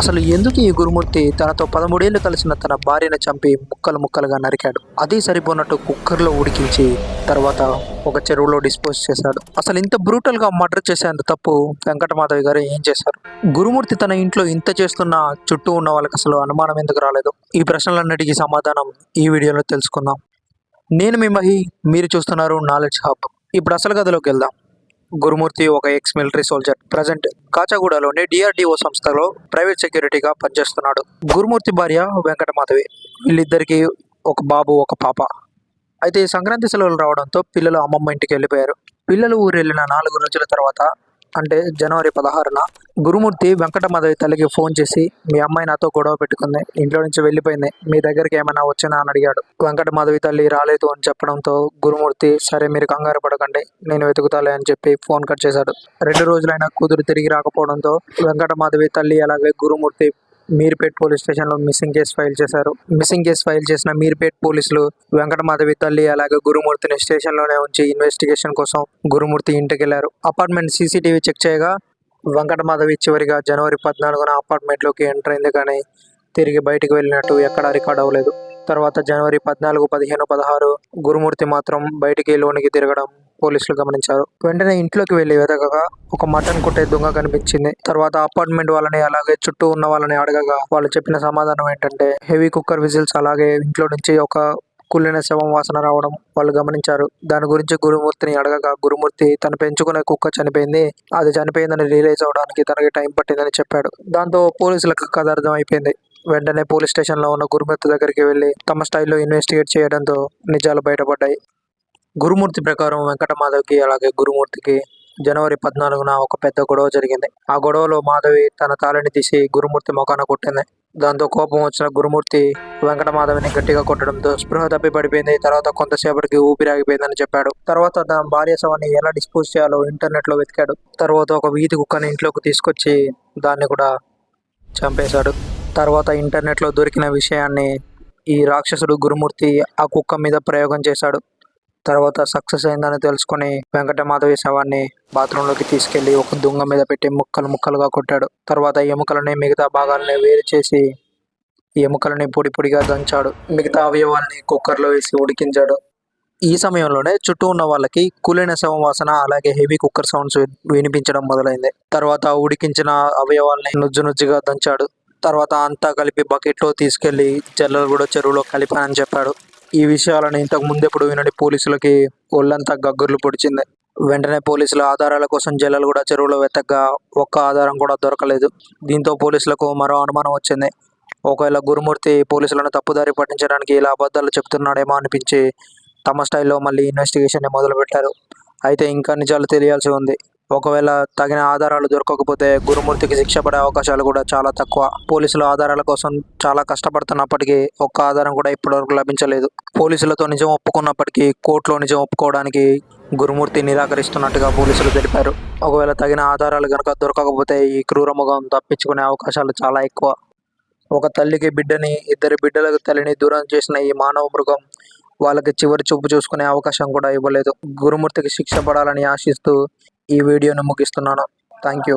అసలు ఎందుకు ఈ గురుమూర్తి తనతో 13 ఏళ్ళు కలిసిన తన భార్యను చంపి ముక్కలు ముక్కలుగా నరికాడు? అది సరిపోనట్టు కుక్కర్లో ఉడికించి తర్వాత ఒక చెరువులో డిస్పోజ్ చేశాడు. అసలు ఇంత బ్రూటల్ గా మర్డర్ చేసేంత తప్పు వెంకటమాధవి గారు ఏం చేశారు? గురుమూర్తి తన ఇంట్లో ఇంత చేస్తున్న చుట్టూ ఉన్న వాళ్ళకి అసలు అనుమానం ఎందుకు రాలేదు? ఈ ప్రశ్నలన్నిటికీ సమాధానం ఈ వీడియోలో తెలుసుకుందాం. నేను మీ మహి, మీరు చూస్తున్నారు నాలెడ్జ్ హబ్. ఇప్పుడు అసలు కథలోకి వెళ్దాం. గురుమూర్తి ఒక ఎక్స్ మిలిటరీ సోల్జర్. ప్రజెంట్ కాచాగూడలోని డిఆర్డిఓ సంస్థలో ప్రైవేట్ సెక్యూరిటీగా పనిచేస్తున్నాడు. గురుమూర్తి భార్య వెంకటమాధవి. వీళ్ళిద్దరికి ఒక బాబు, ఒక పాప. అయితే సంక్రాంతి సెలవులు రావడంతో పిల్లలు అమ్మమ్మ ఇంటికి వెళ్ళిపోయారు. పిల్లలు ఊరు వెళ్ళిన 4 రోజుల తర్వాత, అంటే జనవరి 16న గురుమూర్తి వెంకటమాధవి తల్లికి ఫోన్ చేసి, మీ అమ్మాయి నాతో గొడవ పెట్టుకుంది, ఇంట్లో నుంచి వెళ్ళిపోయింది, మీ దగ్గరికి ఏమైనా వచ్చినా అని అడిగాడు. వెంకటమాధవి తల్లి రాలేదు అని చెప్పడంతో గురుమూర్తి, సరే మీరు కంగారు పడకండి, నేను వెతుకుతాలే అని చెప్పి ఫోన్ కట్ చేశాడు. 2 రోజులైనా కూతురు తిరిగి రాకపోవడంతో వెంకటమాధవి తల్లి అలాగే గురుమూర్తి మీర్పేట్ పోలీస్ స్టేషన్ లో మిస్సింగ్ కేసు ఫైల్ చేశారు. మిస్సింగ్ కేసు ఫైల్ చేసిన మీర్పేట్ పోలీసులు వెంకటమాధవి తల్లి అలాగే గురుమూర్తిని స్టేషన్ లోనే ఉంచి ఇన్వెస్టిగేషన్ కోసం గురుమూర్తి ఇంటికి వెళ్లారు. అపార్ట్మెంట్ సీసీటీవీ చెక్ చేయగా వెంకటమాధవి చివరిగా జనవరి 14న అపార్ట్మెంట్ లోకి ఎంటర్ అయింది, కానీ తిరిగి బయటికి వెళ్ళినట్టు ఎక్కడా రికార్డ్ అవ్వలేదు. తర్వాత జనవరి 14, 15, 16 గురుమూర్తి మాత్రం బయటికి లోనికి తిరగడం పోలీసులు గమనించారు. వెంటనే ఇంట్లోకి వెళ్లి వెతకగా ఒక మటన్ కొట్టే దొంగ కనిపించింది. తర్వాత అపార్ట్మెంట్ వాళ్ళని అలాగే చుట్టూ ఉన్న వాళ్ళని అడగగా వాళ్ళు చెప్పిన సమాధానం ఏంటంటే హెవీ కుక్కర్ విజిల్స్, అలాగే ఇంట్లో నుంచి ఒక కుళ్ళిన శవం వాసన రావడం వాళ్ళు గమనించారు. దాని గురించి గురుమూర్తిని అడగగా గురుమూర్తి తను పెంచుకునే కుక్క చనిపోయింది, అది చనిపోయిందని రియలైజ్ అవడానికి తనకి టైం పట్టిందని చెప్పాడు. దాంతో పోలీసులకు కథ అర్థం అయిపోయింది. వెంటనే పోలీస్ స్టేషన్ లో ఉన్న గురుమూర్తి దగ్గరికి వెళ్లి తమ స్టైల్లో ఇన్వెస్టిగేట్ చేయడంతో నిజాలు బయటపడ్డాయి. గురుమూర్తి ప్రకారం వెంకటమాధవికి అలాగే గురుమూర్తికి జనవరి 14న ఒక పెద్ద గొడవ జరిగింది. ఆ గొడవలో మాధవి తన తాళిని తీసి గురుమూర్తి మొఖాన కొట్టింది. దాంతో కోపం వచ్చిన గురుమూర్తి వెంకటమాధవిని గట్టిగా కొట్టడంతో స్పృహ తప్పి పడిపోయింది. తర్వాత కొంతసేపటికి ఊపిరాగిపోయిందని చెప్పాడు. తర్వాత తన భార్య శవాన్ని ఎలా డిస్పోజ్ చేయాలో ఇంటర్నెట్ లో వెతికాడు. తర్వాత ఒక వీధి కుక్కని ఇంట్లోకి తీసుకొచ్చి దాన్ని కూడా చంపేశాడు. తర్వాత ఇంటర్నెట్ లో దొరికిన విషయాన్ని ఈ రాక్షసుడు గురుమూర్తి ఆ కుక్క మీద ప్రయోగం చేశాడు. తర్వాత సక్సెస్ అయిందని తెలుసుకుని వెంకటమాధవి శవాన్ని బాత్రూంలోకి తీసుకెళ్లి ఒక దుంగ మీద పెట్టి ముక్కలు ముక్కలుగా కొట్టాడు. తర్వాత ఎముకలని మిగతా భాగాలని వేరు చేసి ఎముకలని పొడి పొడిగా దంచాడు. మిగతా అవయవాల్ని కుక్కర్లో వేసి ఉడికించాడు. ఈ సమయంలోనే చుట్టూ ఉన్న వాళ్ళకి కూలిన శవం వాసన అలాగే హెవీ కుక్కర్ సౌండ్స్ వినిపించడం మొదలైంది. తర్వాత ఉడికించిన అవయవాల్ని నుజ్జు నుజ్జుగా దంచాడు. తర్వాత అంతా కలిపి బకెట్లో తీసుకెళ్లి జల్లలగూడ చెరువులో కలిపానని చెప్పాడు. ఈ విషయాలను ఇంతకు ముందెప్పుడు వినని పోలీసులకి ఒళ్ళంతా గగ్గుర్లు పొడిచింది. వెంటనే పోలీసులు ఆధారాల కోసం జల్లలగూడ చెరువులో వెతకగా ఒక్క ఆధారం కూడా దొరకలేదు. దీంతో పోలీసులకు మరో అనుమానం వచ్చింది. ఒకవేళ గురుమూర్తి పోలీసులను తప్పుదారి పట్టించడానికి ఇలా అబద్ధాలు చెప్తున్నాడేమో అనిపించి తమ స్టైల్లో మళ్ళీ ఇన్వెస్టిగేషన్ మొదలుపెట్టారు. అయితే ఇంకా నిజాలు తెలియాల్సి ఉంది. ఒకవేళ తగిన ఆధారాలు దొరకకపోతే గురుమూర్తికి శిక్ష పడే అవకాశాలు కూడా చాలా తక్కువ. పోలీసులు ఆధారాల కోసం చాలా కష్టపడుతున్నప్పటికీ ఒక్క ఆధారం కూడా ఇప్పటివరకు లభించలేదు. పోలీసులతో నిజం ఒప్పుకున్నప్పటికీ కోర్టులో నిజం ఒప్పుకోవడానికి గురుమూర్తి నిరాకరిస్తున్నట్టుగా పోలీసులు తెలిపారు. ఒకవేళ తగిన ఆధారాలు కనుక దొరకకపోతే ఈ క్రూరముఖం తప్పించుకునే అవకాశాలు చాలా ఎక్కువ. ఒక తల్లికి బిడ్డని, 2 బిడ్డలకు తల్లిని దూరం చేసిన ఈ మానవ మృగం వాళ్ళకి చివరి చూపు చూసుకునే అవకాశం కూడా ఇవ్వలేదు. గురుమూర్తికి శిక్ష పడాలని ఆశిస్తూ ఈ వీడియోను ముగిస్తున్నాను. Thank you.